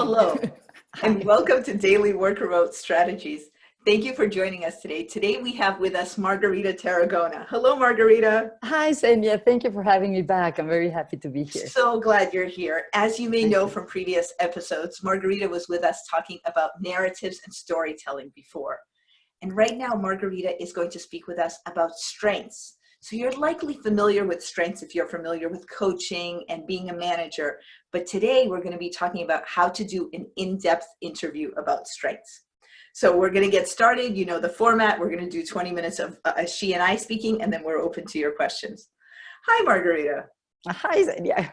Hello, and Hi. welcome to Daily Work Remote Strategies. Thank you for joining us today. Today we have with us Margarita Tarragona. Hello, Margarita. Hi, Senya. Thank you for having me back. I'm very happy to be here. So glad you're here. As you may Thank know you. from previous episodes, Margarita was with us talking about narratives and storytelling before. And right now, Margarita is going to speak with us about strengths. So you're likely familiar with strengths if you're familiar with coaching and being a manager. But today we're going to be talking about how to do an in-depth interview about strengths. So we're going to get started. You know the format. We're going to do 20 minutes of she and I speaking, and then we're open to your questions. Hi, Margarita. Hi, Senya.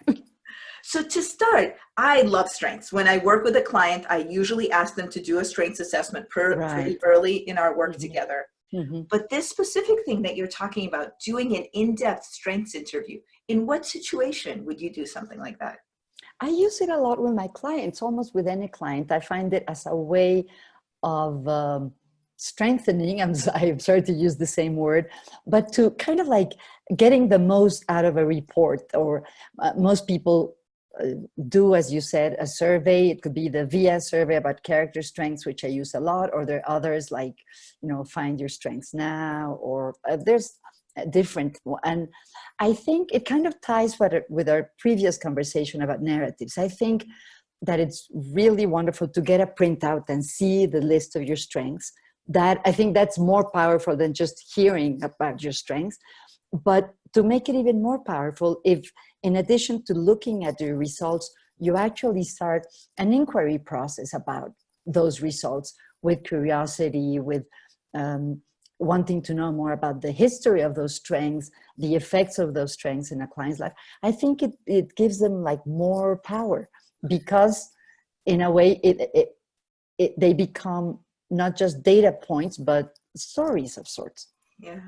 So to start, I love strengths. When I work with a client, I usually ask them to do a strengths assessment pretty Right. early in our work hmm together. hmm But this specific thing that you're talking about, doing an in-depth strengths interview, in what situation would you do something like that? I use it a lot with my clients, almost with any client. I find it as a way of strengthening. I'm sorry to use the same word, but to kind of like getting the most out of a report. Or most people do, as you said, a survey. It could be the VIA survey about character strengths, which I use a lot, or there are others like, find your strengths now, or there's a different one. And I think it kind of ties with our previous conversation about narratives. I think that it's really wonderful to get a printout and see the list of your strengths. That I think that's more powerful than just hearing about your strengths. But to make it even more powerful, if in addition to looking at your results, you actually start an inquiry process about those results with curiosity, with wanting to know more about the history of those strengths, the effects of those strengths in a client's life, I think it gives them like more power, because in a way they become not just data points, but stories of sorts. Yeah.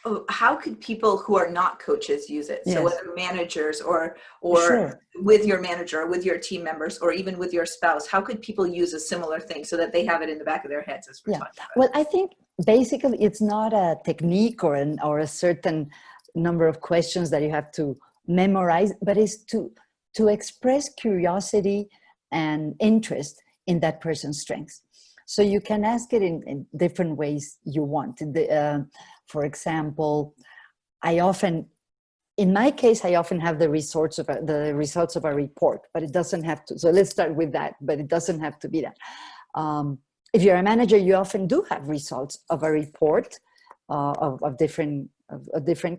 Oh, how could people who are not coaches use it? So Yes, whether managers or sure. with your manager, or with your team members, or even with your spouse, how could people use a similar thing so that they have it in the back of their heads as we're Yeah. talking about Well, I think basically it's not a technique or a certain number of questions that you have to memorize, but it's to express curiosity and interest in that person's strengths. So you can ask it in different ways you want. For example, I often, in my case, I often have the results of a report, but it doesn't have to. So let's start with that, but it doesn't have to be that. If you're a manager, you often do have results of a report of different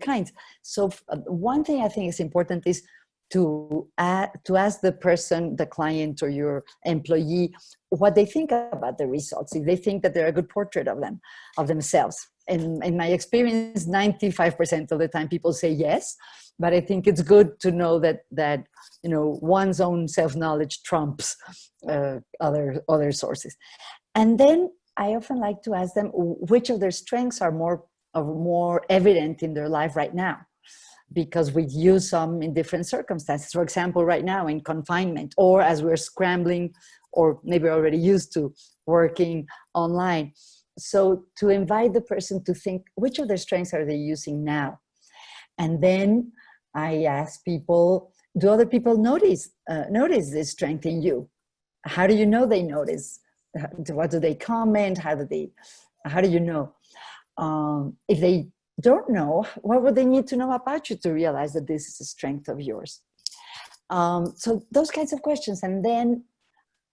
kinds. So one thing I think is important is to ask the person, the client or your employee, what they think about the results. If they think that they're a good portrait of themselves. In my experience, 95% of the time people say yes, but I think it's good to know that one's own self-knowledge trumps other sources. And then I often like to ask them which of their strengths are more evident in their life right now, because we use some in different circumstances. For example, right now in confinement, or as we're scrambling, or maybe already used to working online. So to invite the person to think, which of their strengths are they using now? And then I ask people, do other people notice this strength in you? How do you know they notice? What do they comment? How do you know? If they don't know, what would they need to know about you to realize that this is a strength of yours? So those kinds of questions. And then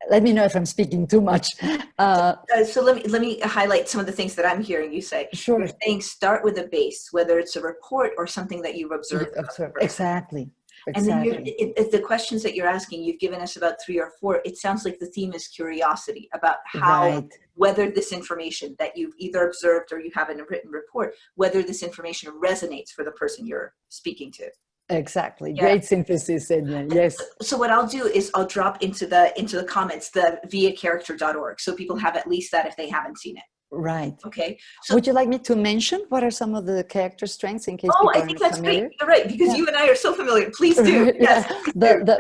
let me know if I'm speaking too much. So let me highlight some of the things that I'm hearing you say. You're Sure. saying start with a base, whether it's a report or something that you've observed about the person. Exactly. And then Exactly. the questions that you're asking, you've given us about 3 or 4. It sounds like the theme is curiosity about Right. whether this information that you've either observed or you have in a written report, whether this information resonates for the person you're speaking to. Exactly. Yeah. Great synthesis, Enya. Yes. So what I'll do is I'll drop into the comments the viacharacter.org, so people have at least that if they haven't seen it. Right. Okay. So would you like me to mention what are some of the character strengths in case I people are think not that's great. familiar? You're right, because Yeah. you and I are so familiar. Please do. Yeah. Yes, please do. The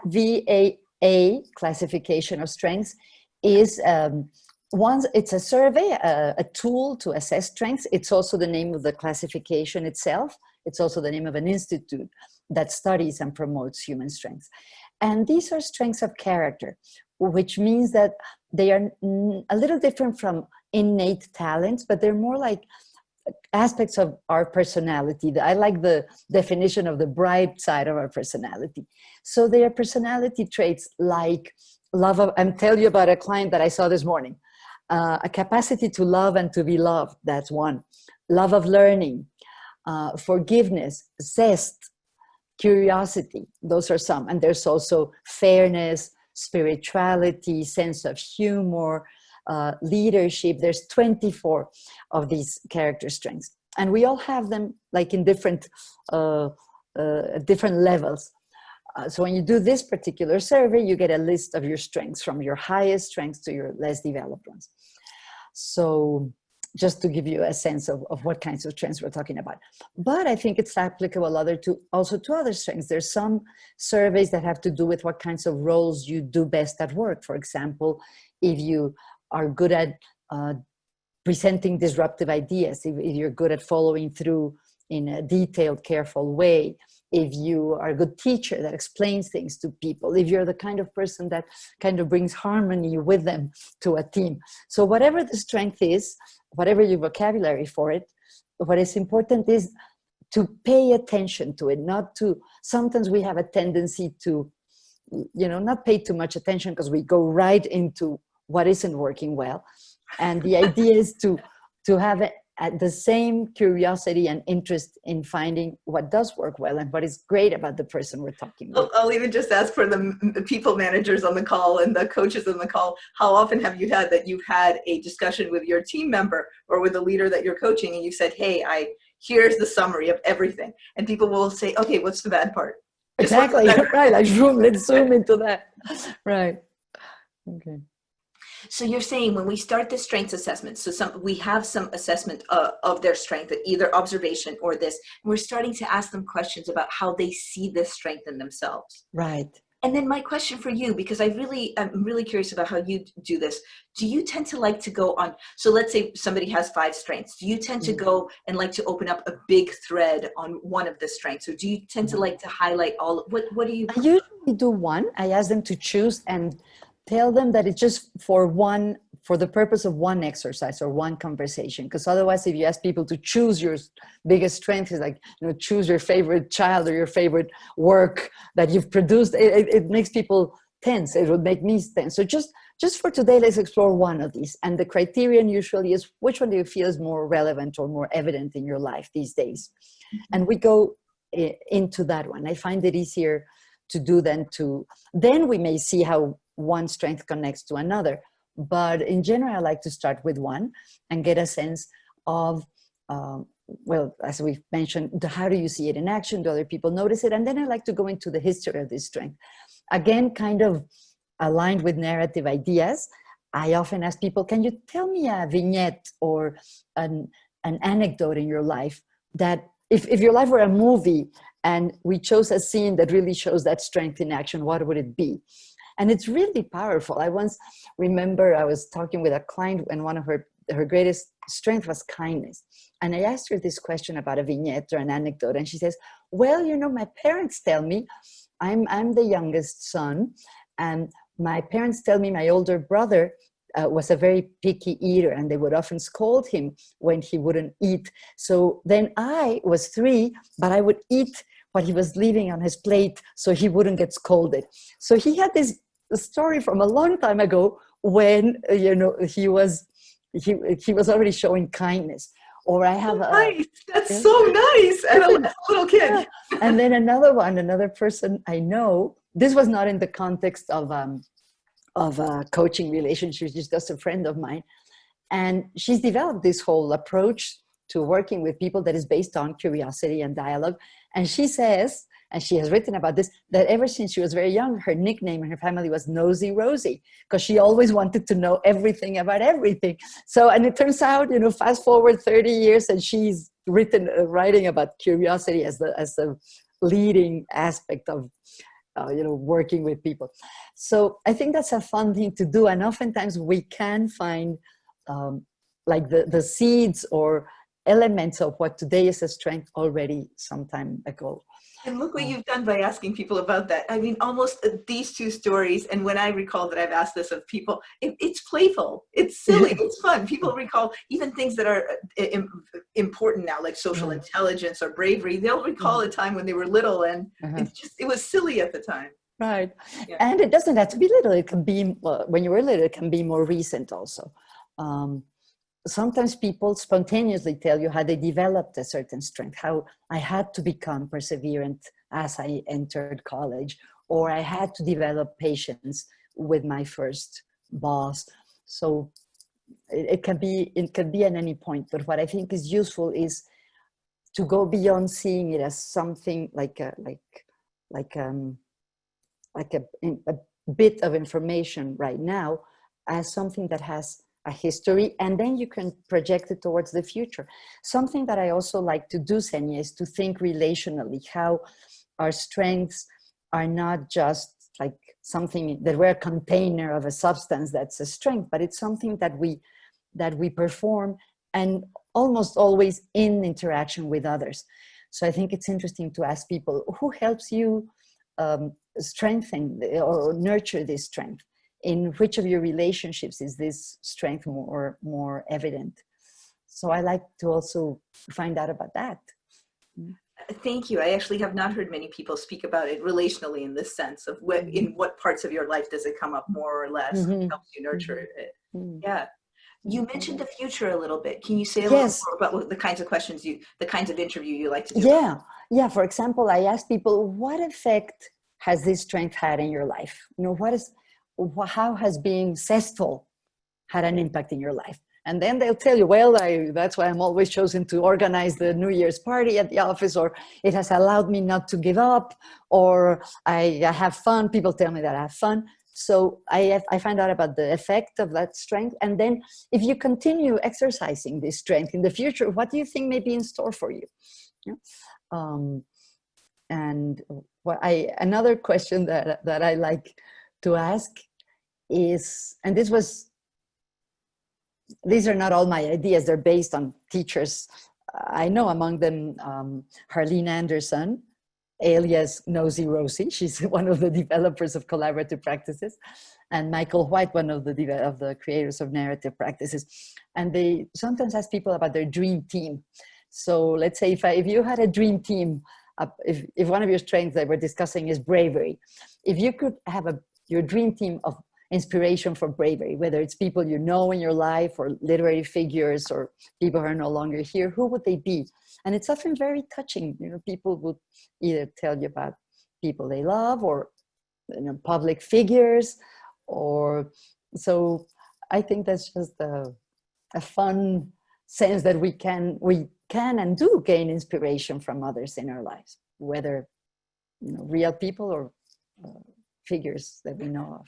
VIA classification of strengths is it's a survey, a tool to assess strengths. It's also the name of the classification itself. It's also the name of an institute that studies and promotes human strengths. And these are strengths of character, which means that they are a little different from innate talents, but they're more like aspects of our personality. I like the definition of the bright side of our personality. So they are personality traits like love of, I'm telling you about a client that I saw this morning. A capacity to love and to be loved, that's one. Love of learning, forgiveness, zest, curiosity, those are some. And there's also fairness, spirituality, sense of humor, leadership. There's 24 of these character strengths. And we all have them like in different levels. So when you do this particular survey, you get a list of your strengths from your highest strengths to your less developed ones. So just to give you a sense of what kinds of strengths we're talking about. But I think it's applicable also to other strengths. There's some surveys that have to do with what kinds of roles you do best at work. For example, if you are good at presenting disruptive ideas, if you're good at following through in a detailed, careful way, if you are a good teacher that explains things to people, if you're the kind of person that kind of brings harmony with them to a team. So whatever the strength is, whatever your vocabulary for it, what is important is to pay attention to it, not to, sometimes we have a tendency to, not pay too much attention because we go right into what isn't working well. And the idea is to have the same curiosity and interest in finding what does work well and what is great about the person we're talking with. I'll even just ask for the people managers on the call and the coaches on the call, how often have you had that you've had a discussion with your team member or with the leader that you're coaching and you said, hey, here's the summary of everything. And people will say, okay, what's the bad part? Exactly, right, let's zoom into that. Right, okay. So you're saying when we start the strengths assessment, so we have some assessment of their strength, either observation or this, and we're starting to ask them questions about how they see this strength in themselves. Right. And then my question for you, because I'm really curious about how you do this. Do you tend to like to go on, so let's say somebody has 5 strengths. Do you tend to go and like to open up a big thread on one of the strengths? Or do you tend to like to highlight all, what do you? I usually do one. I ask them to choose and tell them that it's just for the purpose of one exercise or one conversation. Because otherwise, if you ask people to choose your biggest strength, it's like, choose your favorite child or your favorite work that you've produced. It makes people tense. It would make me tense. So just for today, let's explore one of these. And the criterion usually is which one do you feel is more relevant or more evident in your life these days? And we go into that one. I find it easier to do then we may see how one strength connects to another. But in general, I like to start with one and get a sense of, as we've mentioned, how do you see it in action? Do other people notice it? And then I like to go into the history of this strength. Again, kind of aligned with narrative ideas. I often ask people, can you tell me a vignette or an anecdote in your life that if your life were a movie and we chose a scene that really shows that strength in action, what would it be? And it's really powerful. I once remember I was talking with a client and one of her greatest strength was kindness. And I asked her this question about a vignette or an anecdote. And she says, well, my parents tell me, I'm the youngest son. And my parents tell me my older brother was a very picky eater and they would often scold him when he wouldn't eat. So then I was 3, but I would eat what he was leaving on his plate so he wouldn't get scolded. So he had this story from a long time ago when he was already showing kindness. Or I have nice. That's so nice. And a little kid. Yeah. And then another person I know, this was not in the context of a coaching relationship, she's just a friend of mine, and she's developed this whole approach to working with people that is based on curiosity and dialogue. And she says, and she has written about this, that ever since she was very young, her nickname in her family was Nosy Rosie, because she always wanted to know everything about everything. So, and it turns out, fast forward 30 years, and she's writing about curiosity as the leading aspect of, working with people. So I think that's a fun thing to do. And oftentimes we can find like the seeds or elements of what today is a strength already some time ago. And look what you've done by asking people about that. I mean, almost these two stories, and when I recall that I've asked this of people, it's playful, it's silly, it's fun. People recall even things that are important now, like social intelligence or bravery. They'll recall a time when they were little, and it was silly at the time. Right. Yeah. And it doesn't have to be little. It can be, when you were little, it can be more recent also. Sometimes people spontaneously tell you how they developed a certain strength, how I had to become perseverant as I entered college, or I had to develop patience with my first boss. So it can be at any point. But what I think is useful is to go beyond seeing it as something like a bit of information right now, as something that has a history, and then you can project it towards the future. Something that I also like to do, Senya, is to think relationally, how our strengths are not just like something that we're a container of a substance that's a strength, but it's something that we perform, and almost always in interaction with others. So I think it's interesting to ask people, who helps you strengthen or nurture this strength? In which of your relationships is this strength more evident? So I like to also find out about that. Thank you. I actually have not heard many people speak about it relationally, in this sense of in what parts of your life does it come up more or less, helps you nurture it. Yeah. You mentioned the future a little bit. Can you say a little more about the kinds of questions the kinds of interview you like to do? Yeah. For example, I ask people, what effect has this strength had in your life? You know, how has being successful had an impact in your life? And then they'll tell you, well, that's why I'm always chosen to organize the New Year's party at the office, or it has allowed me not to give up, or I have fun. People tell me that I have fun. So I find out about the effect of that strength. And then if you continue exercising this strength in the future, what do you think may be in store for you? And another question that I like to ask is, and these are not all my ideas, they're based on teachers I know, among them Harlene Anderson, alias Nosy Rosie. She's one of the developers of collaborative practices, and Michael White, one of the creators of narrative practices. And they sometimes ask people about their dream team. So let's say if you had a dream team, if one of your strengths that we're discussing is bravery, if you could have your dream team of inspiration for bravery, whether it's people you know in your life or literary figures or people who are no longer here, who would they be? And it's often very touching. You know, people would either tell you about people they love, or public figures, or so. I think that's just a fun sense that we can and do gain inspiration from others in our lives, whether real people or figures that we know of.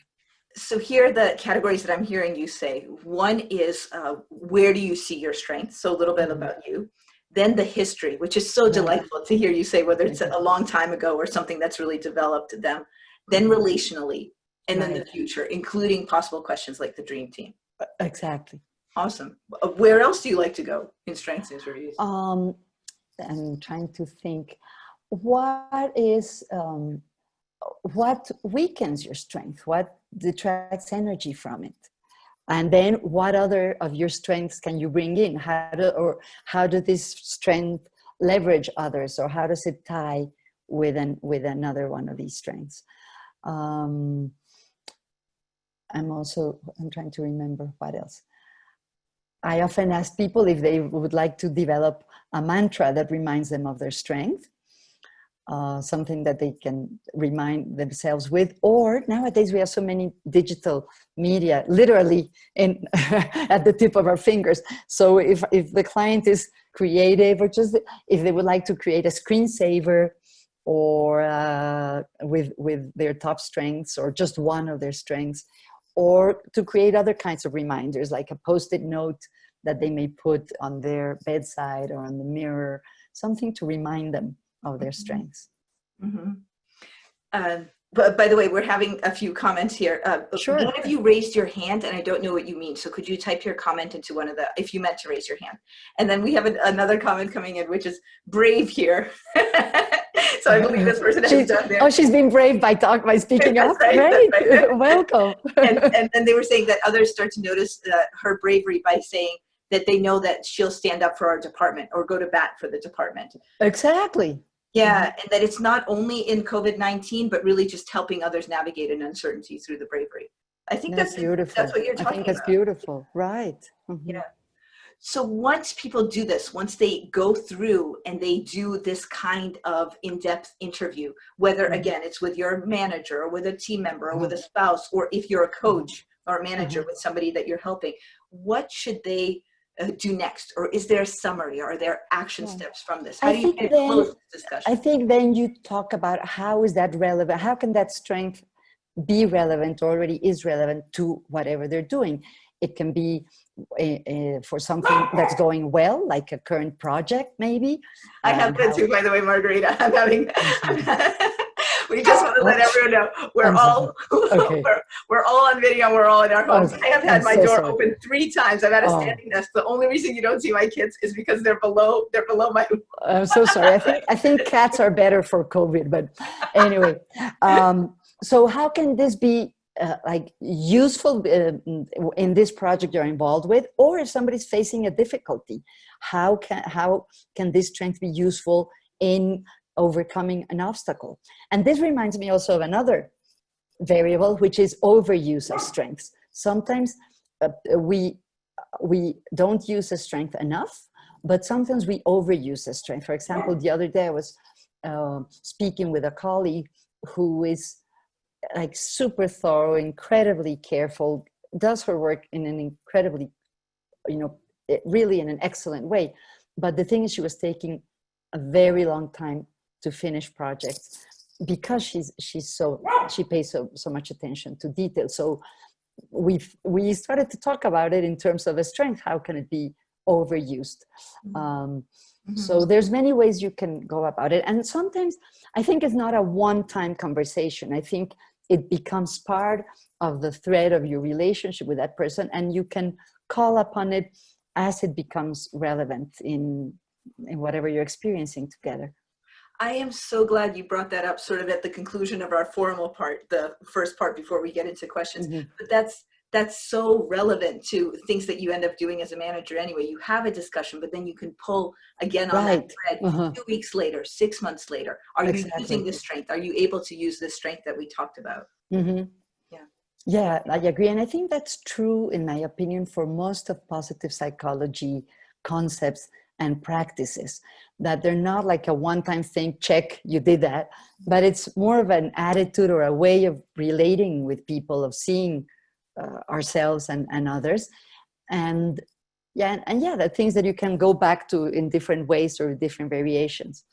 So here are the categories that I'm hearing you say. One is where do you see your strengths? So a little bit about you. Then the history, which is so delightful to hear you say, whether it's a long time ago or something that's really developed them. Then relationally, and then the future, including possible questions like the dream team. Exactly. Awesome. Where else do you like to go in strengths interviews? I'm trying to think. What weakens your strength? What detracts energy from it? And then what other of your strengths can you bring in? How do this strength leverage others, or how does it tie with another one of these strengths? I'm trying to remember what else. I often ask people if they would like to develop a mantra that reminds them of their strength. Something that they can remind themselves with, or nowadays we have so many digital media, literally at the tip of our fingers. So if the client is creative, or just if they would like to create a screensaver, or with their top strengths, or just one of their strengths, or to create other kinds of reminders, like a Post-it note that they may put on their bedside or on the mirror, something to remind them of their strengths. But by the way, we're having a few comments here. Sure. One of you raised your hand, and I don't know what you mean. So could you type your comment into one of if you meant to raise your hand? And then we have another comment coming in, which is brave here. So I believe this person has done their. She's been brave by speaking That's up. right, Great. that's right. Welcome. And then they were saying that others start to notice her bravery by saying that they know that she'll stand up for our department or go to bat for the department. Exactly. Yeah, and that it's not only in COVID-19, but really just helping others navigate an uncertainty through the bravery. I think That's beautiful. that's what you're I talking think that's about. beautiful. Right. Yeah. So once people do this, once they go through and they do this kind of in-depth interview, whether again, it's with your manager or with a team member or with a spouse, or if you're a coach or a manager with somebody that you're helping, what should they do next? Or is there a summary, or are there action steps from this? How do you close this discussion? I think then you talk about how is that relevant? How can that strength be relevant, or already is relevant to whatever they're doing? It can be for something that's going well, like a current project, maybe. I have that too, by the way, Margarita. I'm having. We just want to let everyone know we're all we're all on video. We're all in our homes. I have had my door open 3 times. I've had a standing desk. The only reason you don't see my kids is because they're below my. I'm so sorry. I think cats are better for COVID, but anyway. So how can this be like useful in this project you're involved with, or if somebody's facing a difficulty, how can this strength be useful in overcoming an obstacle? And this reminds me also of another variable, which is overuse of strengths. Sometimes we don't use a strength enough, but sometimes we overuse a strength. For example, the other day I was speaking with a colleague who is like super thorough, incredibly careful, does her work in an incredibly, really in an excellent way. But the thing is, she was taking a very long time to finish projects because she pays so much attention to detail. So we started to talk about it in terms of a strength. How can it be overused? So there's many ways you can go about it. And sometimes I think it's not a one-time conversation. I think it becomes part of the thread of your relationship with that person, and you can call upon it as it becomes relevant in whatever you're experiencing together. I am so glad you brought that up sort of at the conclusion of our formal part, the first part before we get into questions. But that's so relevant to things that you end up doing as a manager anyway. You have a discussion, but then you can pull again on that thread 2 weeks later, 6 months later. Are you using this strength? Are you able to use this strength that we talked about? Yeah, I agree. And I think that's true, in my opinion, for most of positive psychology concepts and practices, that they're not like a one-time thing, check, you did that, but it's more of an attitude or a way of relating with people, of seeing ourselves and others. And the things that you can go back to in different ways or different variations.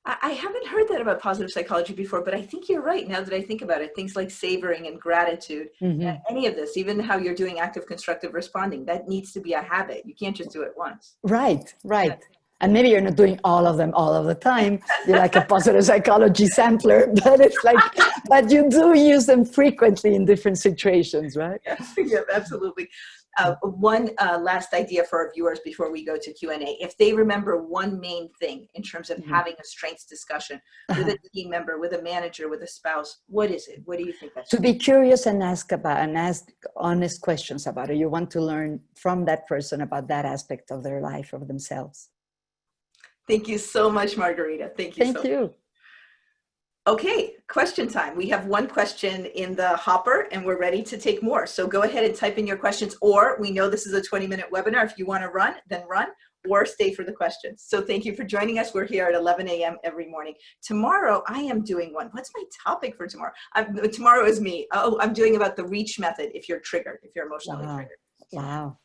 I haven't heard that about positive psychology before, but I think you're right now that I think about it. Things like savoring and gratitude, any of this, even how you're doing active constructive responding, that needs to be a habit. You can't just do it once. Right. Yeah. And maybe you're not doing all of them all of the time. You're like a positive psychology sampler, but it's like, but you do use them frequently in different situations, right? Yeah, absolutely. One last idea for our viewers before we go to Q&A. If they remember one main thing in terms of having a strengths discussion with a team member, with a manager, with a spouse, what is it? What do you think that's? To be curious and ask honest questions about it. You want to learn from that person about that aspect of their life, of themselves. Thank you so much, Margarita. Thank you. Thank you. Okay, question time. We have one question in the hopper and we're ready to take more. So go ahead and type in your questions, or we know this is a 20-minute webinar. If you want to run, then run, or stay for the questions. So thank you for joining us. We're here at 11 a.m. every morning. Tomorrow, I am doing one. What's my topic for tomorrow? Tomorrow is me. Oh, I'm doing about the reach method if you're triggered, if you're emotionally triggered. Wow.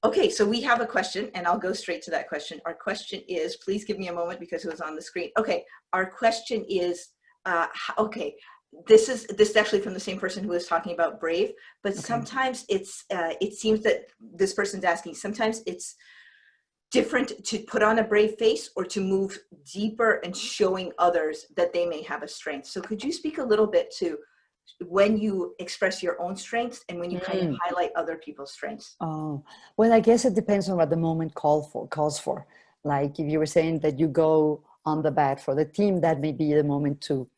Okay, so we have a question, and I'll go straight to that question. Our question is, please give me a moment because it was on the screen. Okay, our question is, okay, this is actually from the same person who was talking about brave, but sometimes it seems that this person's asking, sometimes it's different to put on a brave face or to move deeper and showing others that they may have a strength. So could you speak a little bit to when you express your own strengths and when you kind of highlight other people's strengths? Oh, well, I guess it depends on what the moment calls for. Like if you were saying that you go on the bat. For the team, that may be the moment to,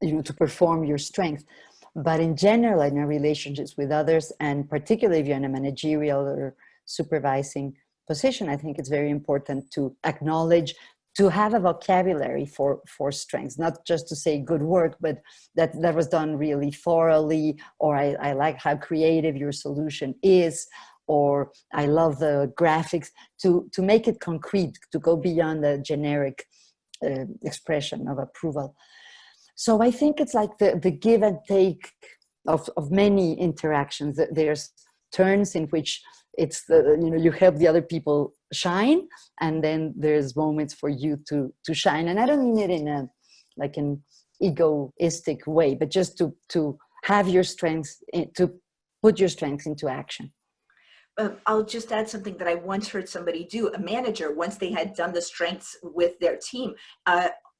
to perform your strength. But in general, in our relationships with others, and particularly if you're in a managerial or supervising position, I think it's very important to acknowledge, to have a vocabulary for strengths, not just to say good work, but that was done really thoroughly, or I like how creative your solution is, or I love the graphics, to make it concrete, to go beyond the generic expression of approval. So I think it's like the give and take of many interactions. There's turns in which it's you help the other people shine, and then there's moments for you to shine. And I don't mean it in a like an egoistic way, but just to have your strengths, to put your strengths into action. I'll just add something that I once heard somebody do. A manager, once they had done the strengths with their team,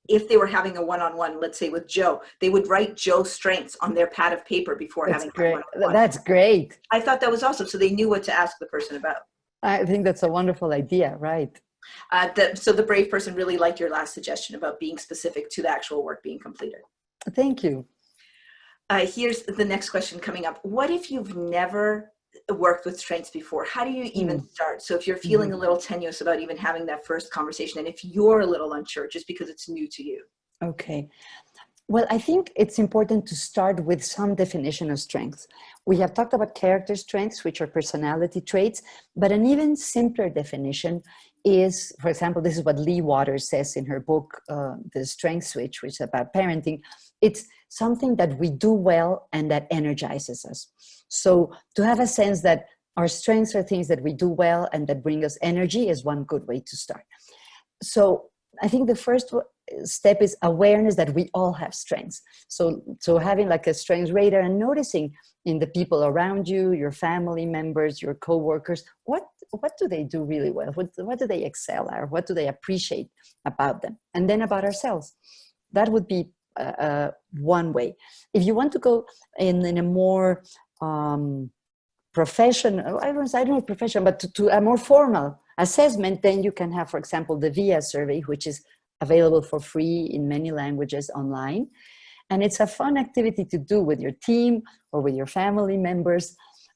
if they were having a one-on-one, let's say with Joe, they would write Joe's strengths on their pad of paper before having a one-on-one. That's great. I thought that was awesome. So they knew what to ask the person about. I think that's a wonderful idea, right? So the brave person really liked your last suggestion about being specific to the actual work being completed. Thank you. Here's the next question coming up. What if you've never worked with strengths before? How do you even start? So if you're feeling a little tenuous about even having that first conversation, and if you're a little unsure just because it's new to you. Okay. Well, I think it's important to start with some definition of strengths. We have talked about character strengths, which are personality traits, but an even simpler definition is, for example, this is what Lee Waters says in her book, The Strength Switch, which is about parenting. It's something that we do well and that energizes us. So to have a sense that our strengths are things that we do well and that bring us energy is one good way to start. So I think the first step is awareness that we all have strengths. So having like a strengths radar and noticing in the people around you, your family members, your coworkers, what do they do really well? What do they excel at? What do they appreciate about them? And then about ourselves. That would be one way. If you want to go in a more professional, I don't know professional, but to a more formal assessment, then you can have, for example, the VIA survey, which is available for free in many languages online. And it's a fun activity to do with your team or with your family members.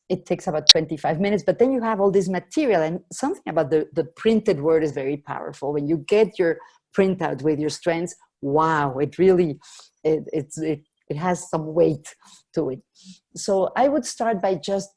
It takes about 25 minutes, but then you have all this material, and something about the printed word is very powerful. When you get your printout with your strengths, wow, it really, it has some weight to it. So I would start by just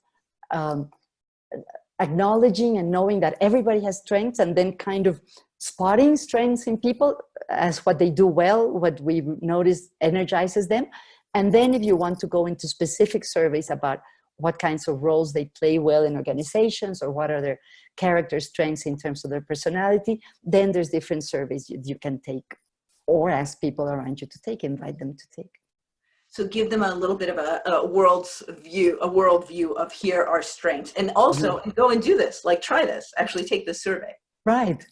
acknowledging and knowing that everybody has strengths, and then kind of spotting strengths in people as what they do well, what we notice energizes them. And then if you want to go into specific surveys about what kinds of roles they play well in organizations, or what are their character strengths in terms of their personality, then there's different surveys you can take, or ask people around you to take, invite them to take. So give them a little bit of a worldview of here are strengths, and also go and do this, like try this, actually take this survey. Right.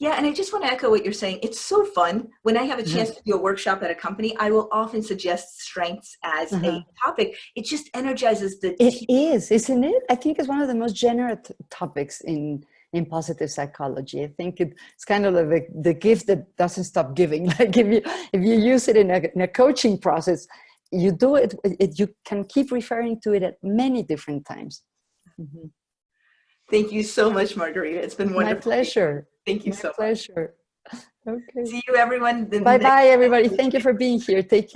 Yeah, and I just want to echo what you're saying. It's so fun. When I have a chance to do a workshop at a company, I will often suggest strengths as a topic. It just energizes the team. It is, isn't it? I think it's one of the most generous topics in positive psychology. I think it's kind of like the gift that doesn't stop giving. Like if you use it in a coaching process, you do it, you can keep referring to it at many different times. Thank you so much, Margarita. It's been wonderful. My pleasure. Thank you so much. My pleasure. Okay. See you, everyone. Bye-bye, everybody. Thank you for being here. Take care.